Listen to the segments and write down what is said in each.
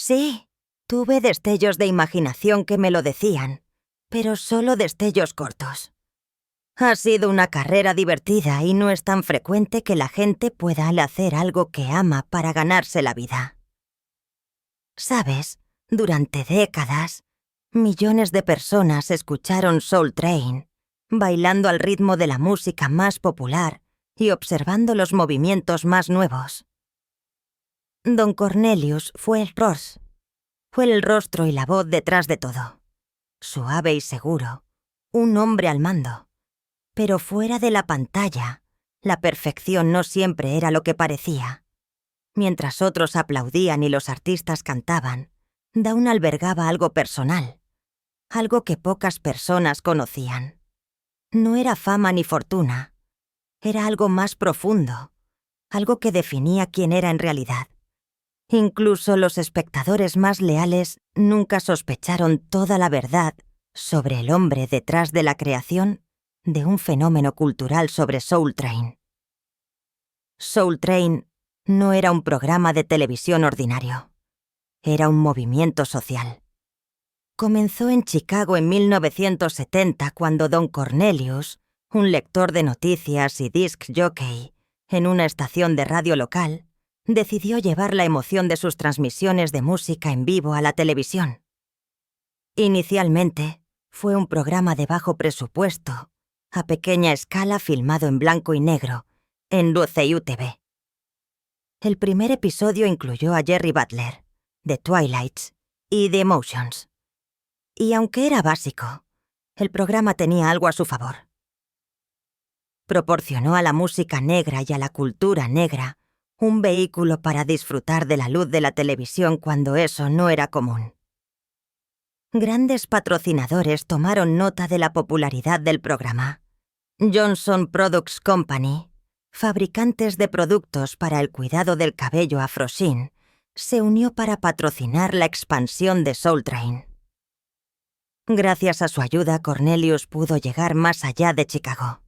Sí, tuve destellos de imaginación que me lo decían, pero solo destellos cortos. Ha sido una carrera divertida y no es tan frecuente que la gente pueda hacer algo que ama para ganarse la vida. ¿Sabes? Durante décadas, millones de personas escucharon Soul Train, bailando al ritmo de la música más popular y observando los movimientos más nuevos. Don Cornelius fue el rostro y la voz detrás de todo. Suave y seguro, un hombre al mando. Pero fuera de la pantalla, la perfección no siempre era lo que parecía. Mientras otros aplaudían y los artistas cantaban, Dawn albergaba algo personal, algo que pocas personas conocían. No era fama ni fortuna, era algo más profundo, algo que definía quién era en realidad. Incluso los espectadores más leales nunca sospecharon toda la verdad sobre el hombre detrás de la creación de un fenómeno cultural sobre Soul Train. Soul Train no era un programa de televisión ordinario. Era un movimiento social. Comenzó en Chicago en 1970 cuando Don Cornelius, un lector de noticias y disc jockey en una estación de radio local, decidió llevar la emoción de sus transmisiones de música en vivo a la televisión. Inicialmente, fue un programa de bajo presupuesto, a pequeña escala filmado en blanco y negro, en WCUTV. El primer episodio incluyó a Jerry Butler, The Twilights y The Emotions. Y aunque era básico, el programa tenía algo a su favor. Proporcionó a la música negra y a la cultura negra un vehículo para disfrutar de la luz de la televisión cuando eso no era común. Grandes patrocinadores tomaron nota de la popularidad del programa. Johnson Products Company, fabricantes de productos para el cuidado del cabello afro-sheen, se unió para patrocinar la expansión de Soul Train. Gracias a su ayuda, Cornelius pudo llegar más allá de Chicago.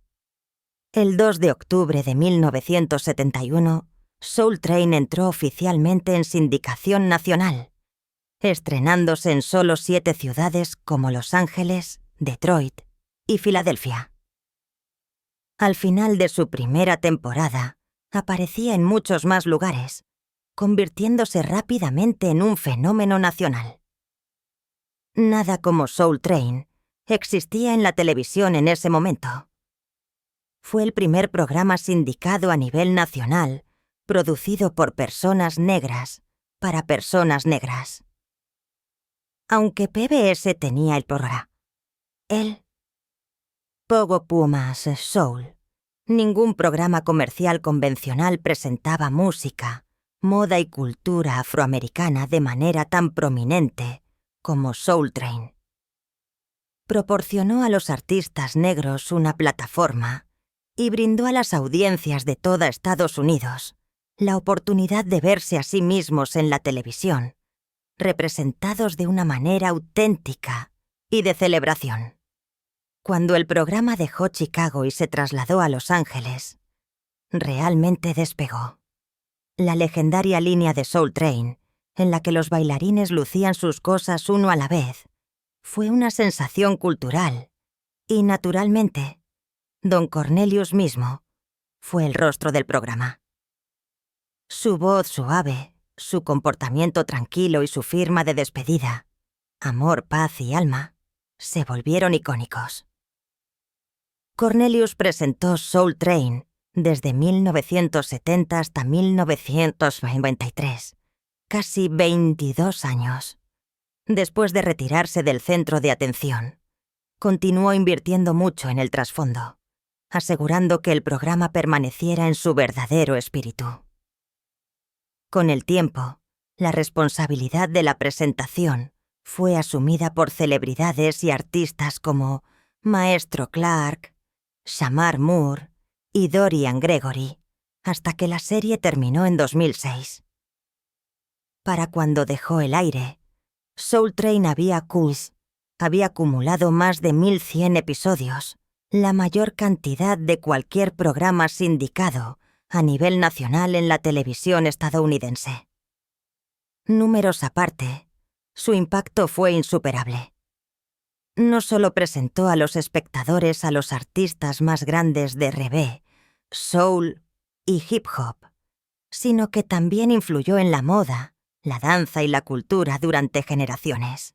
El 2 de octubre de 1971, Soul Train entró oficialmente en sindicación nacional, estrenándose en solo 7 ciudades como Los Ángeles, Detroit y Filadelfia. Al final de su primera temporada, aparecía en muchos más lugares, convirtiéndose rápidamente en un fenómeno nacional. Nada como Soul Train existía en la televisión en ese momento. Fue el primer programa sindicado a nivel nacional, producido por personas negras, para personas negras. Aunque PBS tenía el programa, el Pogo Pumas Soul, ningún programa comercial convencional presentaba música, moda y cultura afroamericana de manera tan prominente como Soul Train. Proporcionó a los artistas negros una plataforma y brindó a las audiencias de toda Estados Unidos la oportunidad de verse a sí mismos en la televisión, representados de una manera auténtica y de celebración. Cuando el programa dejó Chicago y se trasladó a Los Ángeles, realmente despegó. La legendaria línea de Soul Train, en la que los bailarines lucían sus cosas uno a la vez, fue una sensación cultural y, naturalmente, Don Cornelius mismo fue el rostro del programa. Su voz suave, su comportamiento tranquilo y su firma de despedida, amor, paz y alma, se volvieron icónicos. Cornelius presentó Soul Train desde 1970 hasta 1993, casi 22 años. Después de retirarse del centro de atención, continuó invirtiendo mucho en el trasfondo, asegurando que el programa permaneciera en su verdadero espíritu. Con el tiempo, la responsabilidad de la presentación fue asumida por celebridades y artistas como Maestro Clark, Shamar Moore y Dorian Gregory, hasta que la serie terminó en 2006. Para cuando dejó el aire, Soul Train había acumulado más de 1.100 episodios, la mayor cantidad de cualquier programa sindicado a nivel nacional en la televisión estadounidense. Números aparte, su impacto fue insuperable. No solo presentó a los espectadores a los artistas más grandes de R&B, soul y hip hop, sino que también influyó en la moda, la danza y la cultura durante generaciones.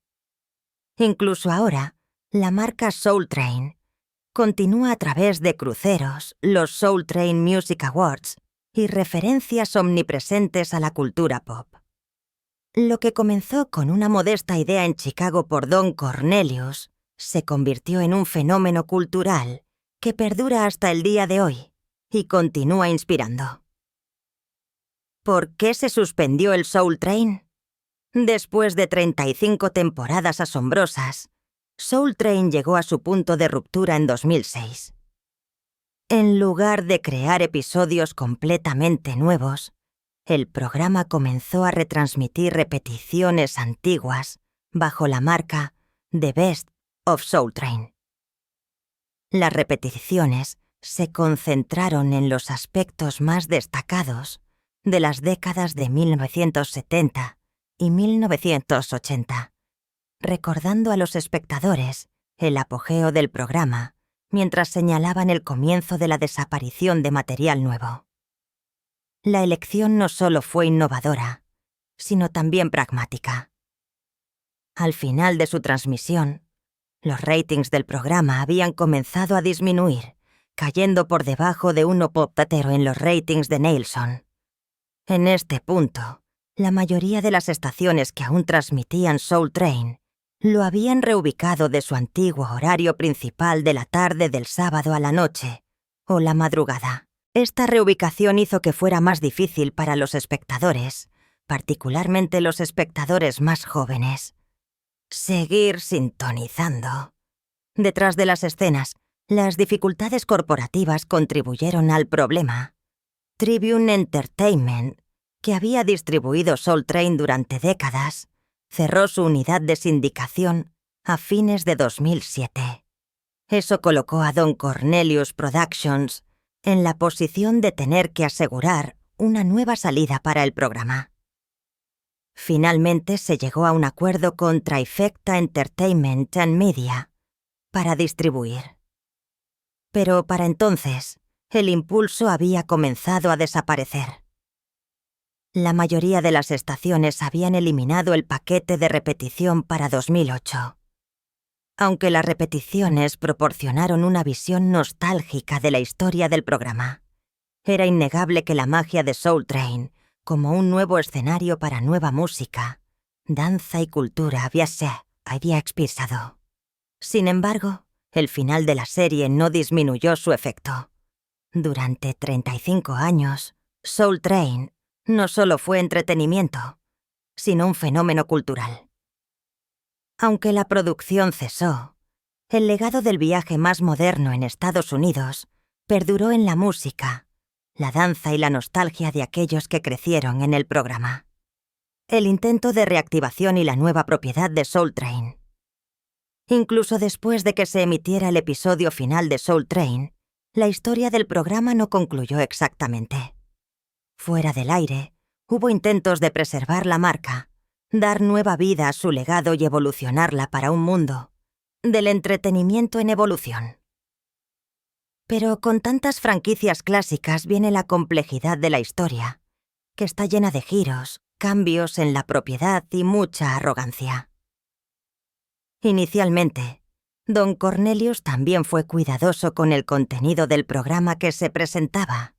Incluso ahora, la marca Soul Train continúa a través de cruceros, los Soul Train Music Awards y referencias omnipresentes a la cultura pop. Lo que comenzó con una modesta idea en Chicago por Don Cornelius se convirtió en un fenómeno cultural que perdura hasta el día de hoy y continúa inspirando. ¿Por qué se suspendió el Soul Train? Después de 35 temporadas asombrosas, Soul Train llegó a su punto de ruptura en 2006. En lugar de crear episodios completamente nuevos, el programa comenzó a retransmitir repeticiones antiguas bajo la marca The Best of Soul Train. Las repeticiones se concentraron en los aspectos más destacados de las décadas de 1970 y 1980, recordando a los espectadores el apogeo del programa mientras señalaban el comienzo de la desaparición de material nuevo. La elección no solo fue innovadora, sino también pragmática. Al final de su transmisión, los ratings del programa habían comenzado a disminuir, cayendo por debajo de un optatero en los ratings de Nielsen. En este punto, la mayoría de las estaciones que aún transmitían Soul Train lo habían reubicado de su antiguo horario principal de la tarde del sábado a la noche o la madrugada. Esta reubicación hizo que fuera más difícil para los espectadores, particularmente los espectadores más jóvenes, seguir sintonizando. Detrás de las escenas, las dificultades corporativas contribuyeron al problema. Tribune Entertainment, que había distribuido Soul Train durante décadas, cerró su unidad de sindicación a fines de 2007. Eso colocó a Don Cornelius Productions en la posición de tener que asegurar una nueva salida para el programa. Finalmente se llegó a un acuerdo con Trifecta Entertainment and Media para distribuir. Pero para entonces, el impulso había comenzado a desaparecer. La mayoría de las estaciones habían eliminado el paquete de repetición para 2008. Aunque las repeticiones proporcionaron una visión nostálgica de la historia del programa, era innegable que la magia de Soul Train, como un nuevo escenario para nueva música, danza y cultura, había expirado. Sin embargo, el final de la serie no disminuyó su efecto. Durante 35 años, Soul Train no solo fue entretenimiento, sino un fenómeno cultural. Aunque la producción cesó, el legado del viaje más moderno en Estados Unidos perduró en la música, la danza y la nostalgia de aquellos que crecieron en el programa. El intento de reactivación y la nueva propiedad de Soul Train. Incluso después de que se emitiera el episodio final de Soul Train, la historia del programa no concluyó exactamente. Fuera del aire, hubo intentos de preservar la marca, dar nueva vida a su legado y evolucionarla para un mundo del entretenimiento en evolución. Pero con tantas franquicias clásicas viene la complejidad de la historia, que está llena de giros, cambios en la propiedad y mucha arrogancia. Inicialmente, Don Cornelius también fue cuidadoso con el contenido del programa que se presentaba.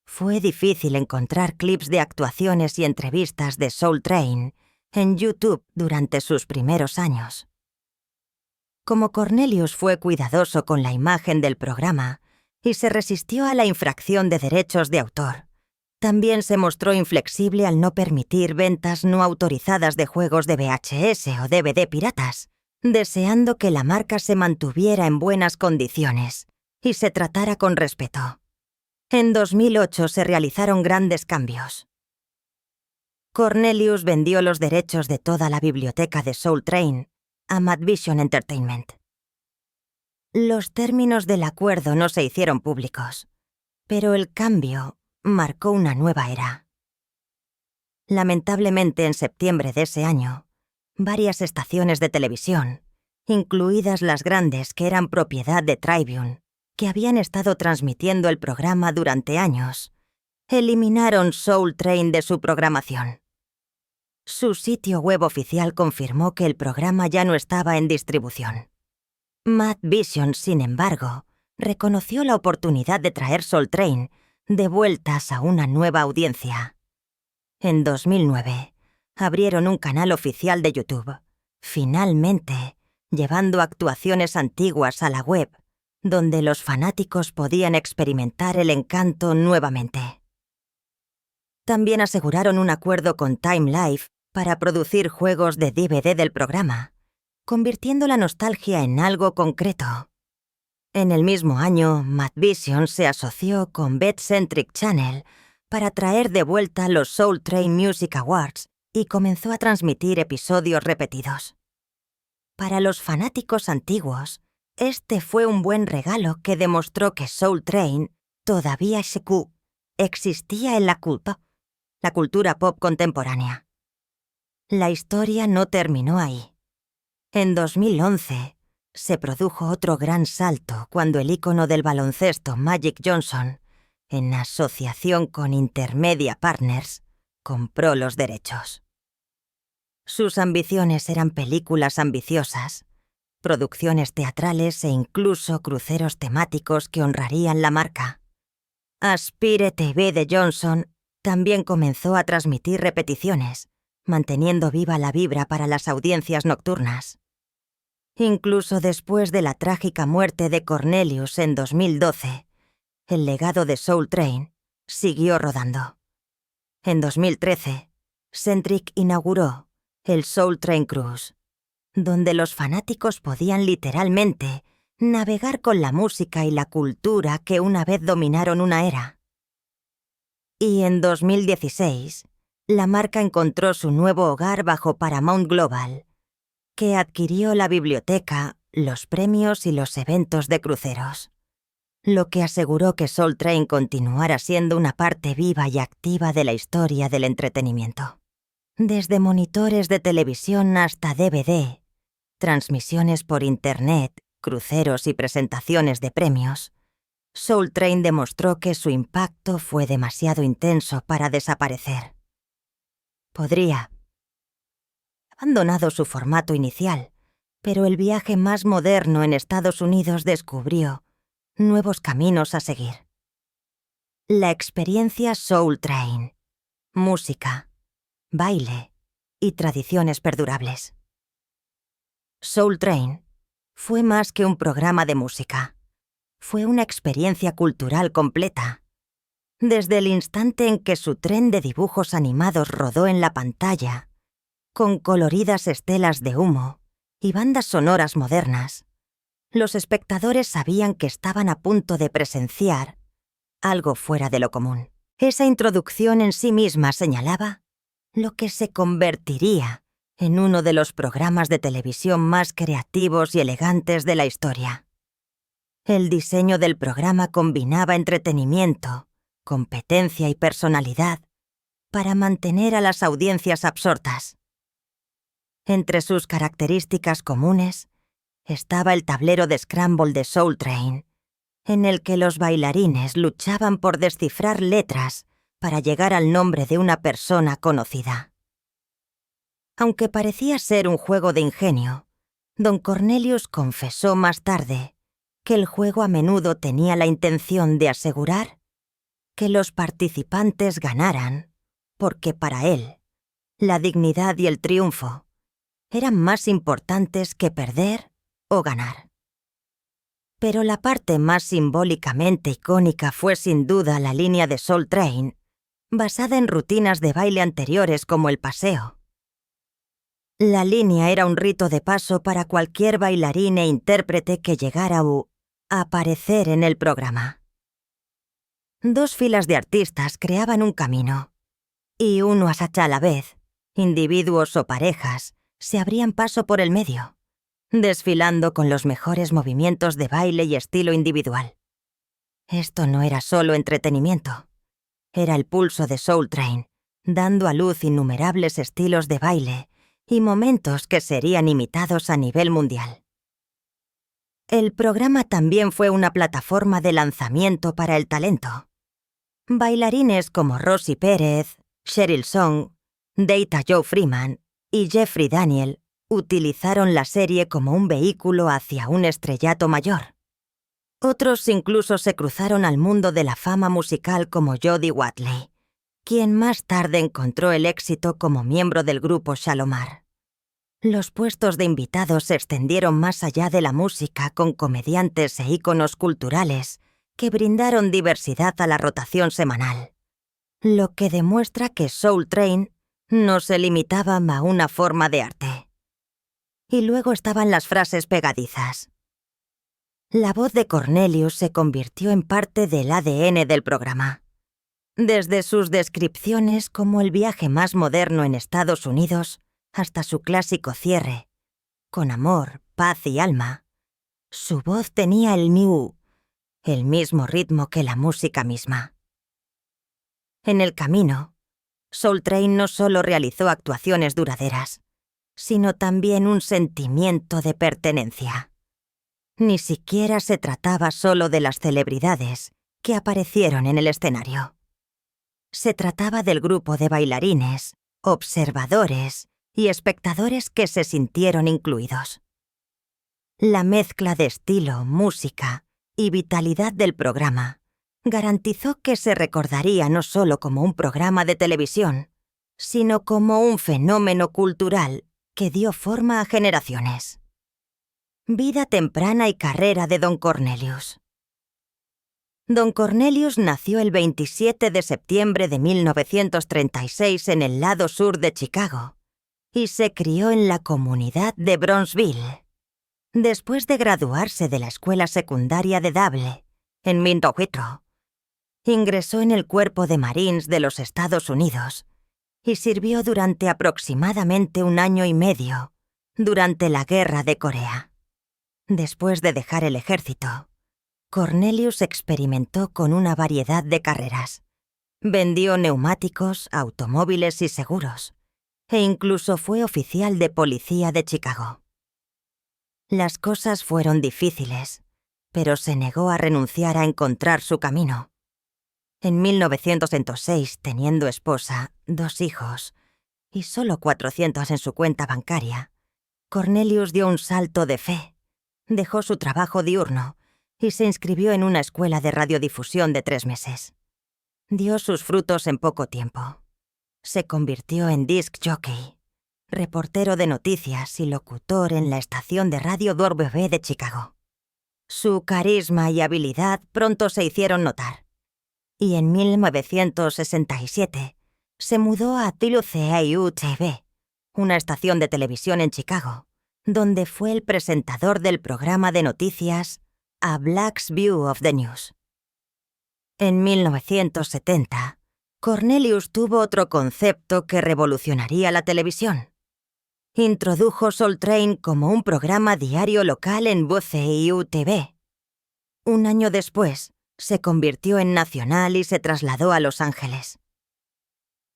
Fue difícil encontrar clips de actuaciones y entrevistas de Soul Train en YouTube durante sus primeros años. Como Cornelius fue cuidadoso con la imagen del programa y se resistió a la infracción de derechos de autor, también se mostró inflexible al no permitir ventas no autorizadas de juegos de VHS o DVD piratas, deseando que la marca se mantuviera en buenas condiciones y se tratara con respeto. En 2008 se realizaron grandes cambios. Cornelius vendió los derechos de toda la biblioteca de Soul Train a Madvision Entertainment. Los términos del acuerdo no se hicieron públicos, pero el cambio marcó una nueva era. Lamentablemente, en septiembre de ese año, varias estaciones de televisión, incluidas las grandes que eran propiedad de Tribune, que habían estado transmitiendo el programa durante años, eliminaron Soul Train de su programación. Su sitio web oficial confirmó que el programa ya no estaba en distribución. Mad Vision, sin embargo, reconoció la oportunidad de traer Soul Train de vueltas a una nueva audiencia. En 2009, abrieron un canal oficial de YouTube, finalmente llevando actuaciones antiguas a la web, donde los fanáticos podían experimentar el encanto nuevamente. También aseguraron un acuerdo con Time Life para producir juegos de DVD del programa, convirtiendo la nostalgia en algo concreto. En el mismo año, Madvision se asoció con Bet-Centric Channel para traer de vuelta los Soul Train Music Awards y comenzó a transmitir episodios repetidos. Para los fanáticos antiguos, este fue un buen regalo que demostró que Soul Train todavía existía en la cultura pop contemporánea. La historia no terminó ahí. En 2011, se produjo otro gran salto cuando el ícono del baloncesto Magic Johnson, en asociación con Intermedia Partners, compró los derechos. Sus ambiciones eran películas ambiciosas, producciones teatrales e incluso cruceros temáticos que honrarían la marca. Aspire TV de Johnson también comenzó a transmitir repeticiones, manteniendo viva la vibra para las audiencias nocturnas. Incluso después de la trágica muerte de Cornelius en 2012, el legado de Soul Train siguió rodando. En 2013, Centric inauguró el Soul Train Cruise, donde los fanáticos podían literalmente navegar con la música y la cultura que una vez dominaron una era. Y en 2016, la marca encontró su nuevo hogar bajo Paramount Global, que adquirió la biblioteca, los premios y los eventos de cruceros, lo que aseguró que Soul Train continuara siendo una parte viva y activa de la historia del entretenimiento. Desde monitores de televisión hasta DVD, transmisiones por Internet, cruceros y presentaciones de premios, Soul Train demostró que su impacto fue demasiado intenso para desaparecer. Podría abandonado su formato inicial, pero el viaje más moderno en Estados Unidos descubrió nuevos caminos a seguir. La experiencia Soul Train, música, baile y tradiciones perdurables. Soul Train fue más que un programa de música. Fue una experiencia cultural completa. Desde el instante en que su tren de dibujos animados rodó en la pantalla, con coloridas estelas de humo y bandas sonoras modernas, los espectadores sabían que estaban a punto de presenciar algo fuera de lo común. Esa introducción en sí misma señalaba lo que se convertiría en uno de los programas de televisión más creativos y elegantes de la historia. El diseño del programa combinaba entretenimiento, competencia y personalidad para mantener a las audiencias absortas. Entre sus características comunes estaba el tablero de Scramble de Soul Train, en el que los bailarines luchaban por descifrar letras para llegar al nombre de una persona conocida. Aunque parecía ser un juego de ingenio, Don Cornelius confesó más tarde que el juego a menudo tenía la intención de asegurar que los participantes ganaran, porque para él, la dignidad y el triunfo eran más importantes que perder o ganar. Pero la parte más simbólicamente icónica fue sin duda la línea de Soul Train, basada en rutinas de baile anteriores como el paseo. La línea era un rito de paso para cualquier bailarín e intérprete que llegara a aparecer en el programa. Dos filas de artistas creaban un camino, y uno a la vez, individuos o parejas, se abrían paso por el medio, desfilando con los mejores movimientos de baile y estilo individual. Esto no era solo entretenimiento, era el pulso de Soul Train, dando a luz innumerables estilos de baile y momentos que serían imitados a nivel mundial. El programa también fue una plataforma de lanzamiento para el talento. Bailarines como Rosie Pérez, Cheryl Song, Data Joe Freeman y Jeffrey Daniel utilizaron la serie como un vehículo hacia un estrellato mayor. Otros incluso se cruzaron al mundo de la fama musical como Jody Watley, quien más tarde encontró el éxito como miembro del grupo Shalamar. Los puestos de invitados se extendieron más allá de la música con comediantes e íconos culturales que brindaron diversidad a la rotación semanal, lo que demuestra que Soul Train no se limitaba a una forma de arte. Y luego estaban las frases pegadizas. La voz de Cornelius se convirtió en parte del ADN del programa. Desde sus descripciones como el viaje más moderno en Estados Unidos hasta su clásico cierre, con amor, paz y alma, su voz tenía el mismo ritmo que la música misma. En el camino, Soul Train no solo realizó actuaciones duraderas, sino también un sentimiento de pertenencia. Ni siquiera se trataba solo de las celebridades que aparecieron en el escenario. Se trataba del grupo de bailarines, observadores y espectadores que se sintieron incluidos. La mezcla de estilo, música y vitalidad del programa garantizó que se recordaría no solo como un programa de televisión, sino como un fenómeno cultural que dio forma a generaciones. Vida temprana y carrera de Don Cornelius. Don Cornelius nació el 27 de septiembre de 1936 en el lado sur de Chicago y se crió en la comunidad de Bronzeville. Después de graduarse de la escuela secundaria de Dable, en Minnetonka, ingresó en el Cuerpo de Marines de los Estados Unidos y sirvió durante aproximadamente 1 año y medio durante la Guerra de Corea. Después de dejar el ejército, Cornelius experimentó con una variedad de carreras. Vendió neumáticos, automóviles y seguros, e incluso fue oficial de policía de Chicago. Las cosas fueron difíciles, pero se negó a renunciar a encontrar su camino. En 1906, teniendo esposa, 2 hijos y solo 400 en su cuenta bancaria, Cornelius dio un salto de fe, dejó su trabajo diurno y se inscribió en una escuela de radiodifusión de 3 meses. Dio sus frutos en poco tiempo. Se convirtió en disc jockey, reportero de noticias y locutor en la estación de radio WB de Chicago. Su carisma y habilidad pronto se hicieron notar, y en 1967 se mudó a WCIU-TV, una estación de televisión en Chicago, donde fue el presentador del programa de noticias A Black's View of the News. En 1970, Cornelius tuvo otro concepto que revolucionaría la televisión. Introdujo Soul Train como un programa diario local en WCIU-TV. 1 año después, se convirtió en nacional y se trasladó a Los Ángeles.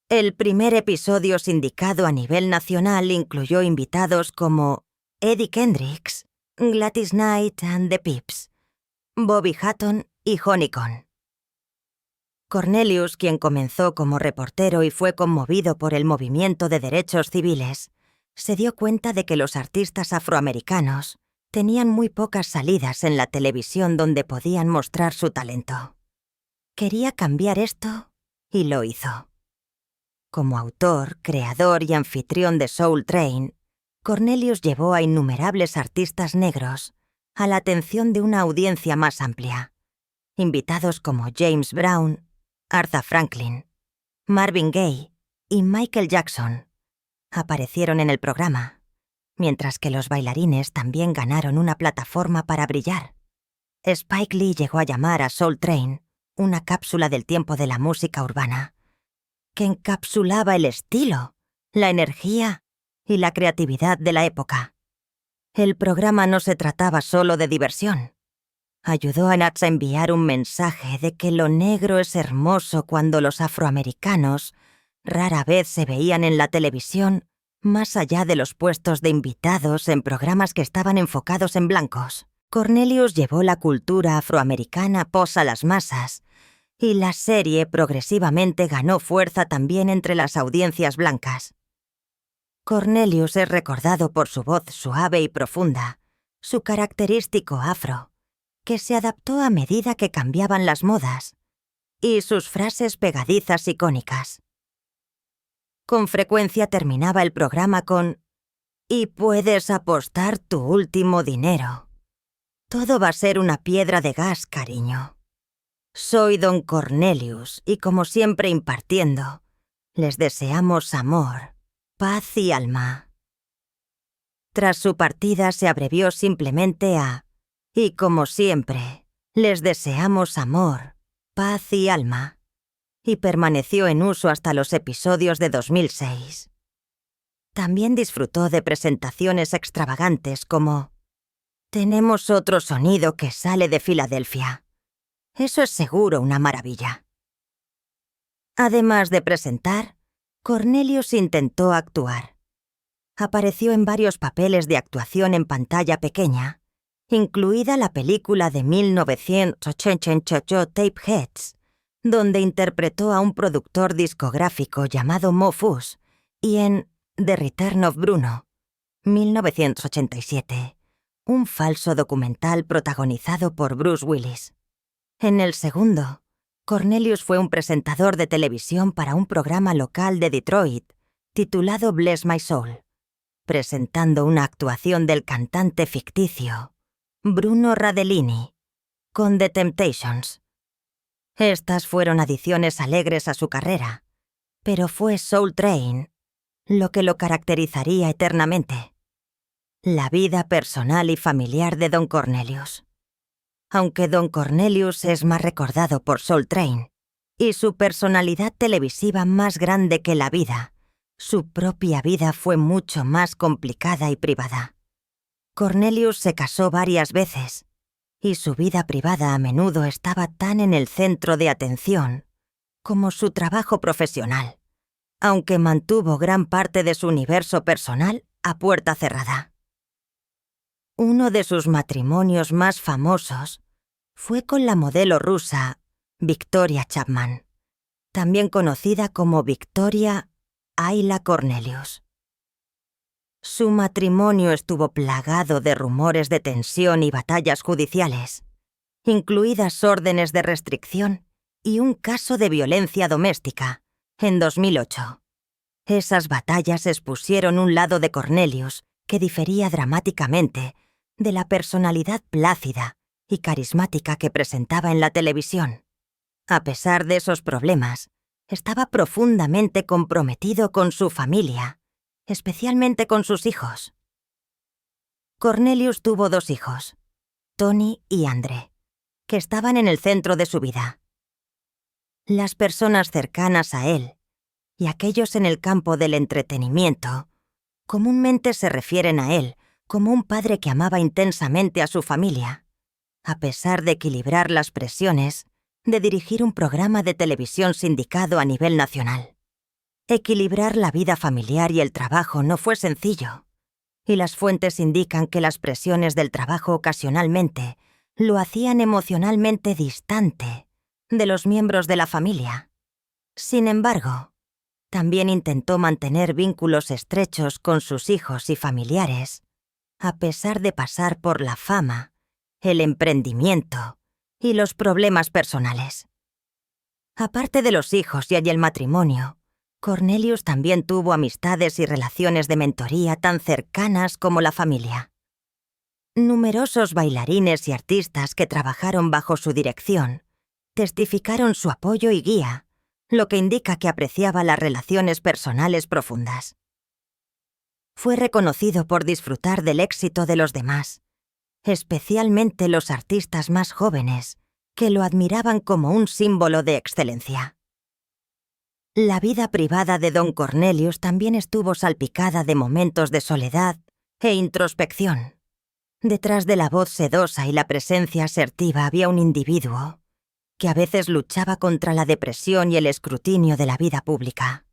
El primer episodio sindicado a nivel nacional incluyó invitados como Eddie Kendricks, Gladys Knight and the Pips, Bobby Hatton y Honey Con. Cornelius, quien comenzó como reportero y fue conmovido por el movimiento de derechos civiles, se dio cuenta de que los artistas afroamericanos tenían muy pocas salidas en la televisión donde podían mostrar su talento. Quería cambiar esto y lo hizo. Como autor, creador y anfitrión de Soul Train, Cornelius llevó a innumerables artistas negros a la atención de una audiencia más amplia. Invitados como James Brown, Aretha Franklin, Marvin Gaye y Michael Jackson aparecieron en el programa, mientras que los bailarines también ganaron una plataforma para brillar. Spike Lee llegó a llamar a Soul Train una cápsula del tiempo de la música urbana, que encapsulaba el estilo, la energía y la creatividad de la época. El programa no se trataba solo de diversión. Ayudó a Nats a enviar un mensaje de que lo negro es hermoso cuando los afroamericanos rara vez se veían en la televisión, más allá de los puestos de invitados en programas que estaban enfocados en blancos. Cornelius llevó la cultura afroamericana a las masas, y la serie progresivamente ganó fuerza también entre las audiencias blancas. Cornelius es recordado por su voz suave y profunda, su característico afro, que se adaptó a medida que cambiaban las modas, y sus frases pegadizas icónicas. Con frecuencia terminaba el programa con «Y puedes apostar tu último dinero. Todo va a ser una piedra de gas, cariño. Soy Don Cornelius y, como siempre impartiendo, les deseamos amor, paz y alma». Tras su partida se abrevió simplemente a «Y como siempre, les deseamos amor, paz y alma», y permaneció en uso hasta los episodios de 2006. También disfrutó de presentaciones extravagantes como «Tenemos otro sonido que sale de Filadelfia. Eso es seguro una maravilla». Además de presentar, Cornelius intentó actuar. Apareció en varios papeles de actuación en pantalla pequeña, incluida la película de 1988 Tapeheads, donde interpretó a un productor discográfico llamado Mo Fus, y en The Return of Bruno, 1987, un falso documental protagonizado por Bruce Willis. En el segundo, Cornelius fue un presentador de televisión para un programa local de Detroit titulado Bless My Soul, presentando una actuación del cantante ficticio Bruno Radellini con The Temptations. Estas fueron adiciones alegres a su carrera, pero fue Soul Train lo que lo caracterizaría eternamente: la vida personal y familiar de Don Cornelius. Aunque Don Cornelius es más recordado por Soul Train y su personalidad televisiva más grande que la vida, su propia vida fue mucho más complicada y privada. Cornelius se casó varias veces, y su vida privada a menudo estaba tan en el centro de atención como su trabajo profesional, aunque mantuvo gran parte de su universo personal a puerta cerrada. Uno de sus matrimonios más famosos fue con la modelo rusa Victoria Chapman, también conocida como Victoria Ayla Cornelius. Su matrimonio estuvo plagado de rumores de tensión y batallas judiciales, incluidas órdenes de restricción y un caso de violencia doméstica, en 2008. Esas batallas expusieron un lado de Cornelius que difería dramáticamente de la personalidad plácida y carismática que presentaba en la televisión. A pesar de esos problemas, estaba profundamente comprometido con su familia, especialmente con sus hijos. Cornelius tuvo 2 hijos, Tony y Andre, que estaban en el centro de su vida. Las personas cercanas a él y aquellos en el campo del entretenimiento comúnmente se refieren a él como un padre que amaba intensamente a su familia, a pesar de equilibrar las presiones de dirigir un programa de televisión sindicado a nivel nacional. Equilibrar la vida familiar y el trabajo no fue sencillo, y las fuentes indican que las presiones del trabajo ocasionalmente lo hacían emocionalmente distante de los miembros de la familia. Sin embargo, también intentó mantener vínculos estrechos con sus hijos y familiares, a pesar de pasar por la fama, el emprendimiento y los problemas personales. Aparte de los hijos y el matrimonio, Cornelius también tuvo amistades y relaciones de mentoría tan cercanas como la familia. Numerosos bailarines y artistas que trabajaron bajo su dirección testificaron su apoyo y guía, lo que indica que apreciaba las relaciones personales profundas. Fue reconocido por disfrutar del éxito de los demás, especialmente los artistas más jóvenes, que lo admiraban como un símbolo de excelencia. La vida privada de Don Cornelius también estuvo salpicada de momentos de soledad e introspección. Detrás de la voz sedosa y la presencia asertiva había un individuo que a veces luchaba contra la depresión y el escrutinio de la vida pública.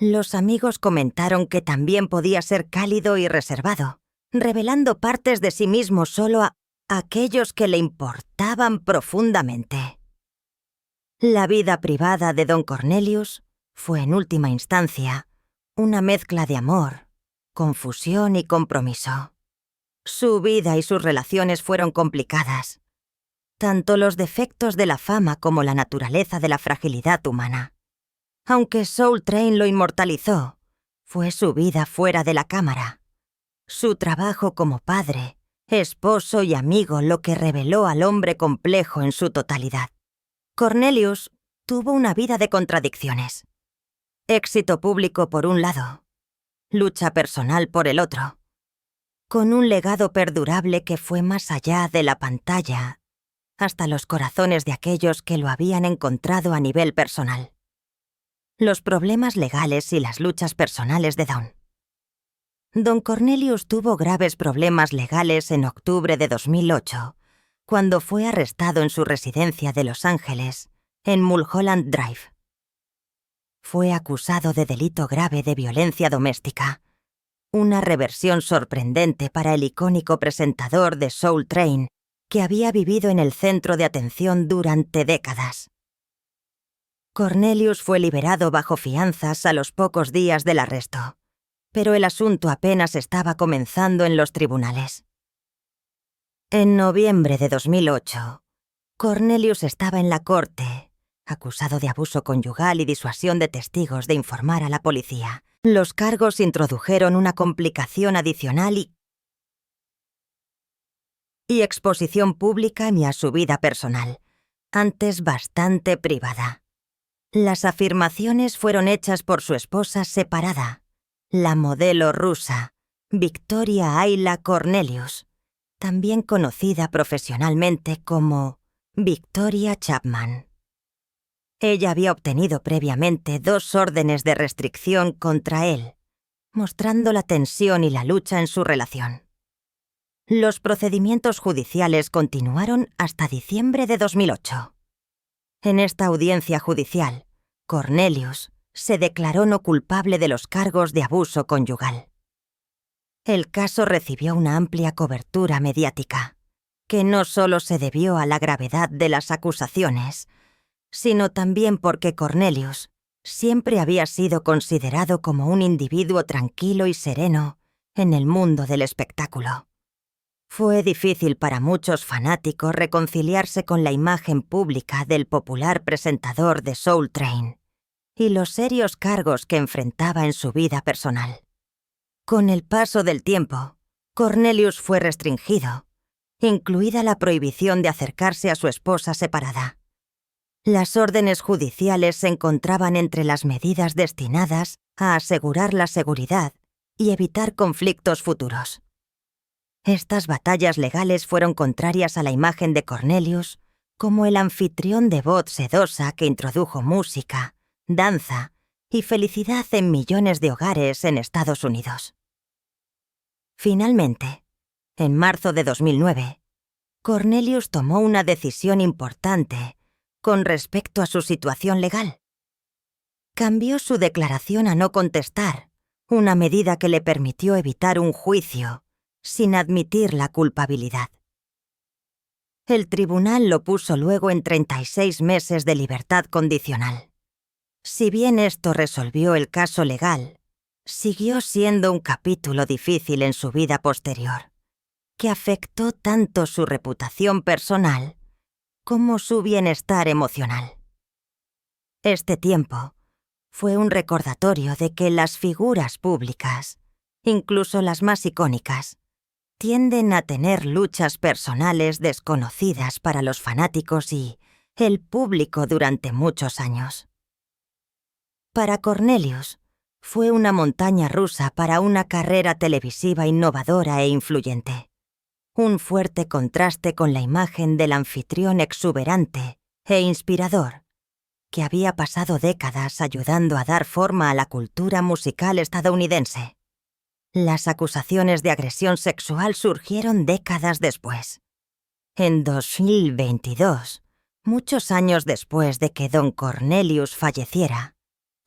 Los amigos comentaron que también podía ser cálido y reservado, revelando partes de sí mismo solo a aquellos que le importaban profundamente. La vida privada de don Cornelius fue, en última instancia, una mezcla de amor, confusión y compromiso. Su vida y sus relaciones fueron complicadas, tanto los defectos de la fama como la naturaleza de la fragilidad humana. Aunque Soul Train lo inmortalizó, fue su vida fuera de la cámara. Su trabajo como padre, esposo y amigo lo que reveló al hombre complejo en su totalidad. Cornelius tuvo una vida de contradicciones. Éxito público por un lado, lucha personal por el otro, con un legado perdurable que fue más allá de la pantalla, hasta los corazones de aquellos que lo habían encontrado a nivel personal. Los problemas legales y las luchas personales de Don. Don Cornelius tuvo graves problemas legales en octubre de 2008, cuando fue arrestado en su residencia de Los Ángeles, en Mulholland Drive. Fue acusado de delito grave de violencia doméstica, una reversión sorprendente para el icónico presentador de Soul Train, que había vivido en el centro de atención durante décadas. Cornelius fue liberado bajo fianzas a los pocos días del arresto, pero el asunto apenas estaba comenzando en los tribunales. En noviembre de 2008, Cornelius estaba en la corte, acusado de abuso conyugal y disuasión de testigos de informar a la policía. Los cargos introdujeron una complicación adicional y exposición pública y a su vida personal, antes bastante privada. Las afirmaciones fueron hechas por su esposa separada, la modelo rusa, Victoria Ayla Cornelius, también conocida profesionalmente como Victoria Chapman. Ella había obtenido previamente 2 órdenes de restricción contra él, mostrando la tensión y la lucha en su relación. Los procedimientos judiciales continuaron hasta diciembre de 2008. En esta audiencia judicial, Cornelius se declaró no culpable de los cargos de abuso conyugal. El caso recibió una amplia cobertura mediática, que no solo se debió a la gravedad de las acusaciones, sino también porque Cornelius siempre había sido considerado como un individuo tranquilo y sereno en el mundo del espectáculo. Fue difícil para muchos fanáticos reconciliarse con la imagen pública del popular presentador de Soul Train y los serios cargos que enfrentaba en su vida personal. Con el paso del tiempo, Cornelius fue restringido, incluida la prohibición de acercarse a su esposa separada. Las órdenes judiciales se encontraban entre las medidas destinadas a asegurar la seguridad y evitar conflictos futuros. Estas batallas legales fueron contrarias a la imagen de Cornelius como el anfitrión de voz sedosa que introdujo música, danza y felicidad en millones de hogares en Estados Unidos. Finalmente, en marzo de 2009, Cornelius tomó una decisión importante con respecto a su situación legal. Cambió su declaración a no contestar, una medida que le permitió evitar un juicio sin admitir la culpabilidad. El tribunal lo puso luego en 36 meses de libertad condicional. Si bien esto resolvió el caso legal, siguió siendo un capítulo difícil en su vida posterior, que afectó tanto su reputación personal como su bienestar emocional. Este tiempo fue un recordatorio de que las figuras públicas, incluso las más icónicas, tienden a tener luchas personales desconocidas para los fanáticos y el público durante muchos años. Para Cornelius, fue una montaña rusa para una carrera televisiva innovadora e influyente. Un fuerte contraste con la imagen del anfitrión exuberante e inspirador, que había pasado décadas ayudando a dar forma a la cultura musical estadounidense. Las acusaciones de agresión sexual surgieron décadas después. En 2022, muchos años después de que don Cornelius falleciera,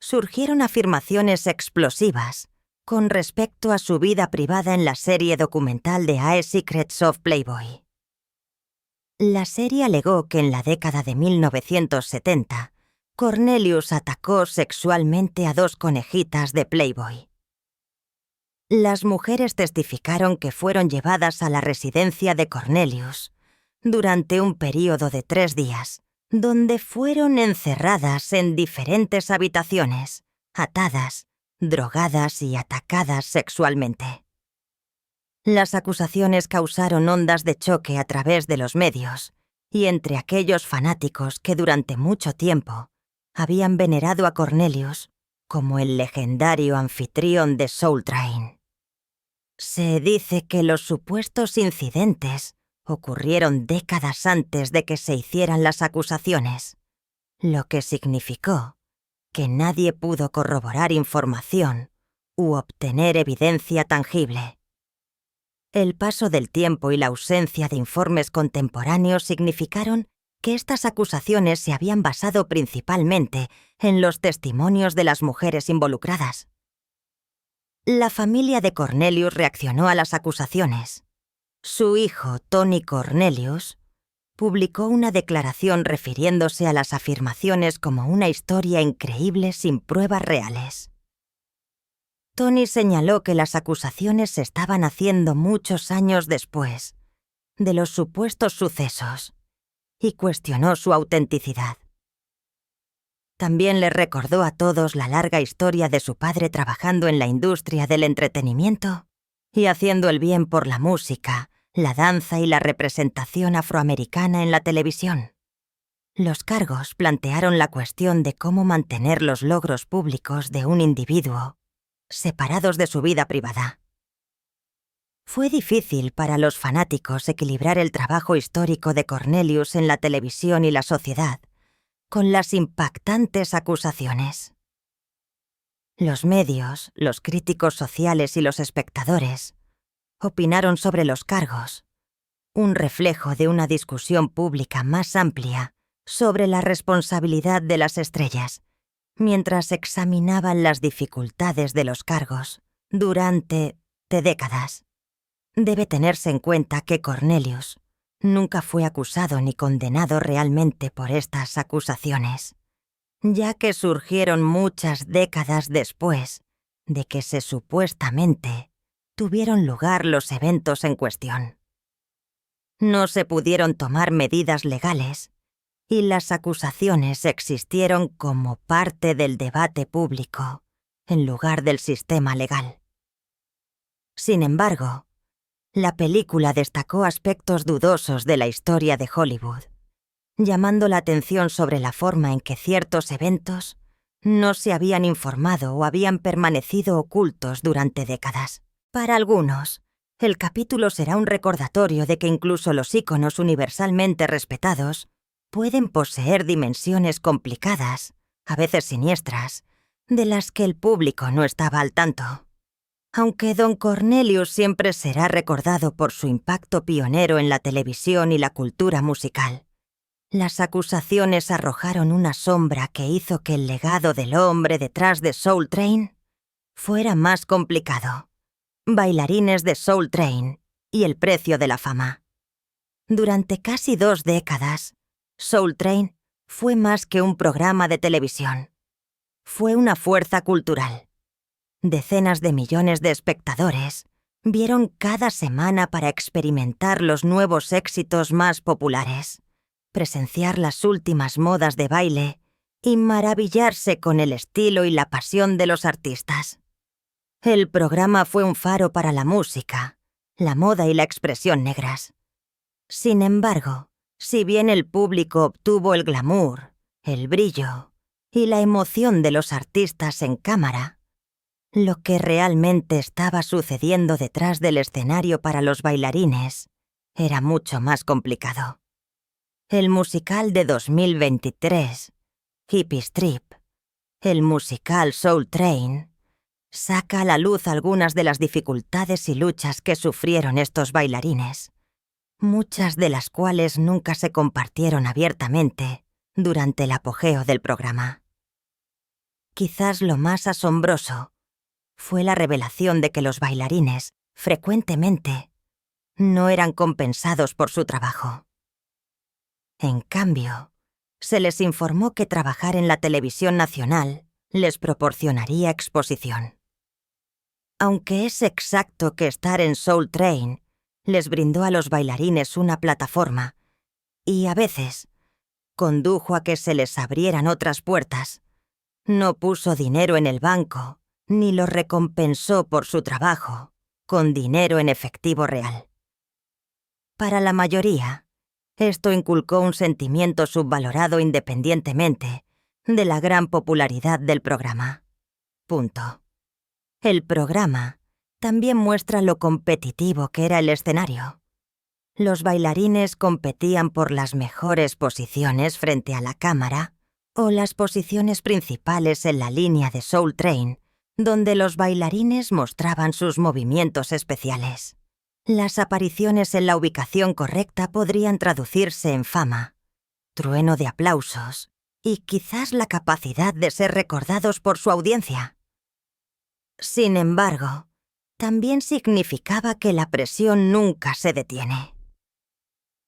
surgieron afirmaciones explosivas con respecto a su vida privada en la serie documental de A Secrets of Playboy. La serie alegó que en la década de 1970, Cornelius atacó sexualmente a 2 conejitas de Playboy. Las mujeres testificaron que fueron llevadas a la residencia de Cornelius durante un período de 3 días, donde fueron encerradas en diferentes habitaciones, atadas, drogadas y atacadas sexualmente. Las acusaciones causaron ondas de choque a través de los medios y entre aquellos fanáticos que durante mucho tiempo habían venerado a Cornelius como el legendario anfitrión de Soul Train. Se dice que los supuestos incidentes ocurrieron décadas antes de que se hicieran las acusaciones, lo que significó que nadie pudo corroborar información u obtener evidencia tangible. El paso del tiempo y la ausencia de informes contemporáneos significaron que estas acusaciones se habían basado principalmente en los testimonios de las mujeres involucradas. La familia de Cornelius reaccionó a las acusaciones. Su hijo, Tony Cornelius, publicó una declaración refiriéndose a las afirmaciones como una historia increíble sin pruebas reales. Tony señaló que las acusaciones se estaban haciendo muchos años después de los supuestos sucesos y cuestionó su autenticidad. También le recordó a todos la larga historia de su padre trabajando en la industria del entretenimiento y haciendo el bien por la música, la danza y la representación afroamericana en la televisión. Los cargos plantearon la cuestión de cómo mantener los logros públicos de un individuo separados de su vida privada. Fue difícil para los fanáticos equilibrar el trabajo histórico de Cornelius en la televisión y la sociedad con las impactantes acusaciones. Los medios, los críticos sociales y los espectadores opinaron sobre los cargos, un reflejo de una discusión pública más amplia sobre la responsabilidad de las estrellas, mientras examinaban las dificultades de los cargos durante décadas. Debe tenerse en cuenta que Cornelius nunca fue acusado ni condenado realmente por estas acusaciones, ya que surgieron muchas décadas después de que se supuestamente tuvieron lugar los eventos en cuestión. No se pudieron tomar medidas legales y las acusaciones existieron como parte del debate público en lugar del sistema legal. Sin embargo, la película destacó aspectos dudosos de la historia de Hollywood, llamando la atención sobre la forma en que ciertos eventos no se habían informado o habían permanecido ocultos durante décadas. Para algunos, el capítulo será un recordatorio de que incluso los íconos universalmente respetados pueden poseer dimensiones complicadas, a veces siniestras, de las que el público no estaba al tanto. Aunque Don Cornelius siempre será recordado por su impacto pionero en la televisión y la cultura musical, las acusaciones arrojaron una sombra que hizo que el legado del hombre detrás de Soul Train fuera más complicado. Bailarines de Soul Train y el precio de la fama. Durante casi 2 décadas, Soul Train fue más que un programa de televisión. Fue una fuerza cultural. Decenas de millones de espectadores vieron cada semana para experimentar los nuevos éxitos más populares, presenciar las últimas modas de baile y maravillarse con el estilo y la pasión de los artistas. El programa fue un faro para la música, la moda y la expresión negras. Sin embargo, si bien el público obtuvo el glamour, el brillo y la emoción de los artistas en cámara, lo que realmente estaba sucediendo detrás del escenario para los bailarines era mucho más complicado. El musical de 2023, Hippie Strip, el musical Soul Train, saca a la luz algunas de las dificultades y luchas que sufrieron estos bailarines, muchas de las cuales nunca se compartieron abiertamente durante el apogeo del programa. Quizás lo más asombroso fue la revelación de que los bailarines, frecuentemente, no eran compensados por su trabajo. En cambio, se les informó que trabajar en la televisión nacional les proporcionaría exposición. Aunque es exacto que estar en Soul Train les brindó a los bailarines una plataforma y, a veces, condujo a que se les abrieran otras puertas, no puso dinero en el banco ni los recompensó por su trabajo con dinero en efectivo real. Para la mayoría, esto inculcó un sentimiento subvalorado independientemente de la gran popularidad del programa. Punto. El programa también muestra lo competitivo que era el escenario. Los bailarines competían por las mejores posiciones frente a la cámara o las posiciones principales en la línea de Soul Train, donde los bailarines mostraban sus movimientos especiales. Las apariciones en la ubicación correcta podrían traducirse en fama, trueno de aplausos y quizás la capacidad de ser recordados por su audiencia. Sin embargo, también significaba que la presión nunca se detiene.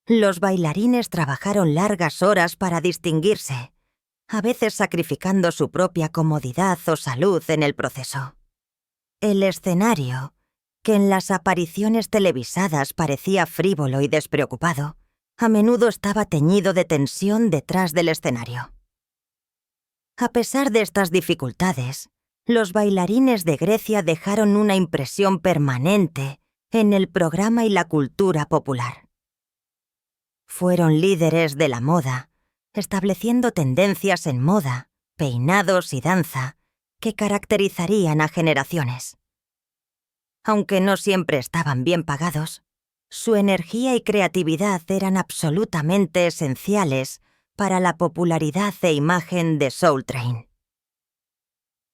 Los bailarines trabajaron largas horas para distinguirse, a veces sacrificando su propia comodidad o salud en el proceso. El escenario, que en las apariciones televisadas parecía frívolo y despreocupado, a menudo estaba teñido de tensión detrás del escenario. A pesar de estas dificultades, los bailarines de Grecia dejaron una impresión permanente en el programa y la cultura popular. Fueron líderes de la moda, estableciendo tendencias en moda, peinados y danza que caracterizarían a generaciones. Aunque no siempre estaban bien pagados, su energía y creatividad eran absolutamente esenciales para la popularidad e imagen de Soul Train.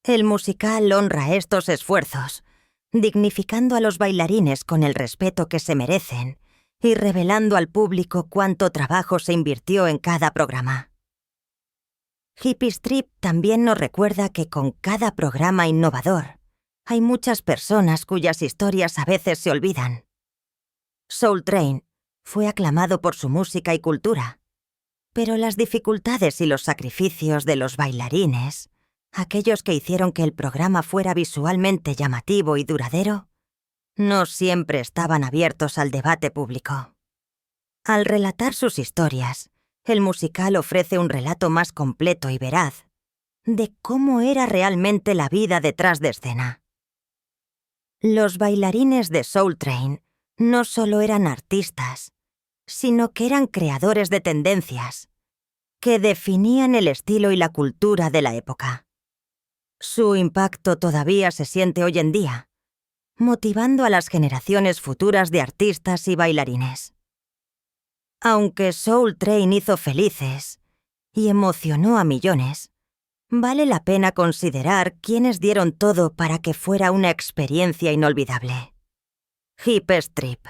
El musical honra estos esfuerzos, dignificando a los bailarines con el respeto que se merecen y revelando al público cuánto trabajo se invirtió en cada programa. Hippie Strip también nos recuerda que con cada programa innovador hay muchas personas cuyas historias a veces se olvidan. Soul Train fue aclamado por su música y cultura, pero las dificultades y los sacrificios de los bailarines, aquellos que hicieron que el programa fuera visualmente llamativo y duradero, no siempre estaban abiertos al debate público. Al relatar sus historias, el musical ofrece un relato más completo y veraz de cómo era realmente la vida detrás de escena. Los bailarines de Soul Train no solo eran artistas, sino que eran creadores de tendencias que definían el estilo y la cultura de la época. Su impacto todavía se siente hoy en día, motivando a las generaciones futuras de artistas y bailarines. Aunque Soul Train hizo felices y emocionó a millones, vale la pena considerar quiénes dieron todo para que fuera una experiencia inolvidable. Hippie Strip,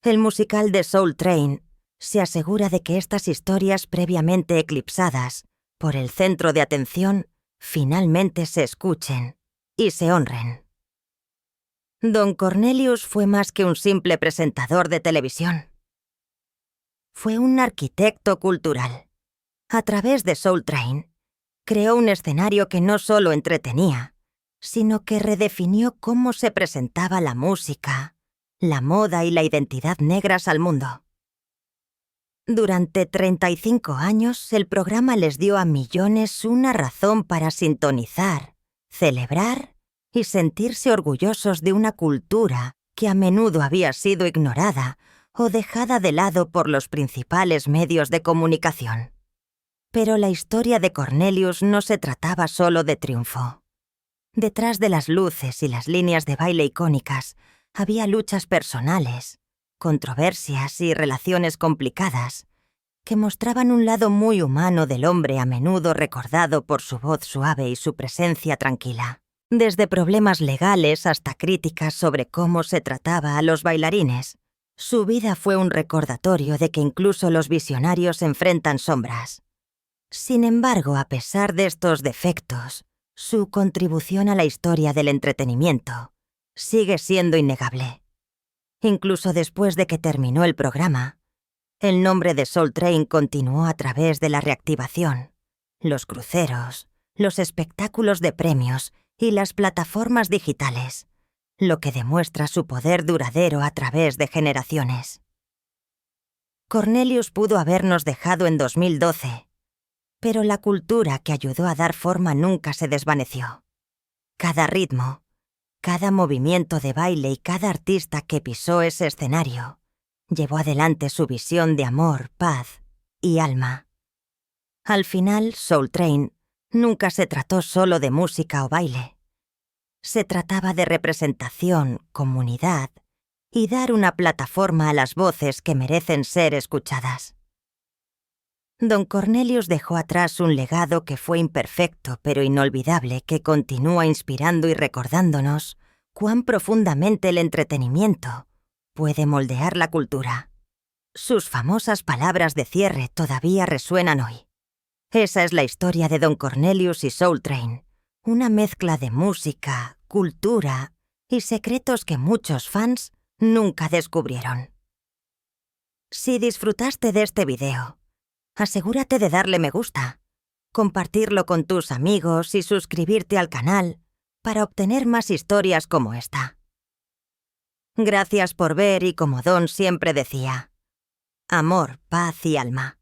el musical de Soul Train, se asegura de que estas historias previamente eclipsadas por el centro de atención finalmente se escuchen y se honren. Don Cornelius fue más que un simple presentador de televisión. Fue un arquitecto cultural. A través de Soul Train, creó un escenario que no solo entretenía, sino que redefinió cómo se presentaba la música, la moda y la identidad negras al mundo. Durante 35 años, el programa les dio a millones una razón para sintonizar, celebrar y sentirse orgullosos de una cultura que a menudo había sido ignorada o dejada de lado por los principales medios de comunicación. Pero la historia de Cornelius no se trataba solo de triunfo. Detrás de las luces y las líneas de baile icónicas había luchas personales, controversias y relaciones complicadas que mostraban un lado muy humano del hombre a menudo recordado por su voz suave y su presencia tranquila. Desde problemas legales hasta críticas sobre cómo se trataba a los bailarines, su vida fue un recordatorio de que incluso los visionarios enfrentan sombras. Sin embargo, a pesar de estos defectos, Su contribución a la historia del entretenimiento sigue siendo innegable. Incluso después de que terminó el programa, el nombre de Soul Train continuó a través de la reactivación, los cruceros, los espectáculos de premios y las plataformas digitales, lo que demuestra su poder duradero a través de generaciones. Cornelius pudo habernos dejado en 2012, pero la cultura que ayudó a dar forma nunca se desvaneció. Cada ritmo, cada movimiento de baile y cada artista que pisó ese escenario llevó adelante su visión de amor, paz y alma. Al final, Soul Train nunca se trató solo de música o baile. Se trataba de representación, comunidad y dar una plataforma a las voces que merecen ser escuchadas. Don Cornelius dejó atrás un legado que fue imperfecto pero inolvidable, que continúa inspirando y recordándonos cuán profundamente el entretenimiento puede moldear la cultura. Sus famosas palabras de cierre todavía resuenan hoy. Esa es la historia de Don Cornelius y Soul Train, una mezcla de música, cultura y secretos que muchos fans nunca descubrieron. Si disfrutaste de este video, asegúrate de darle me gusta, compartirlo con tus amigos y suscribirte al canal para obtener más historias como esta. Gracias por ver y, como Don siempre decía, amor, paz y alma.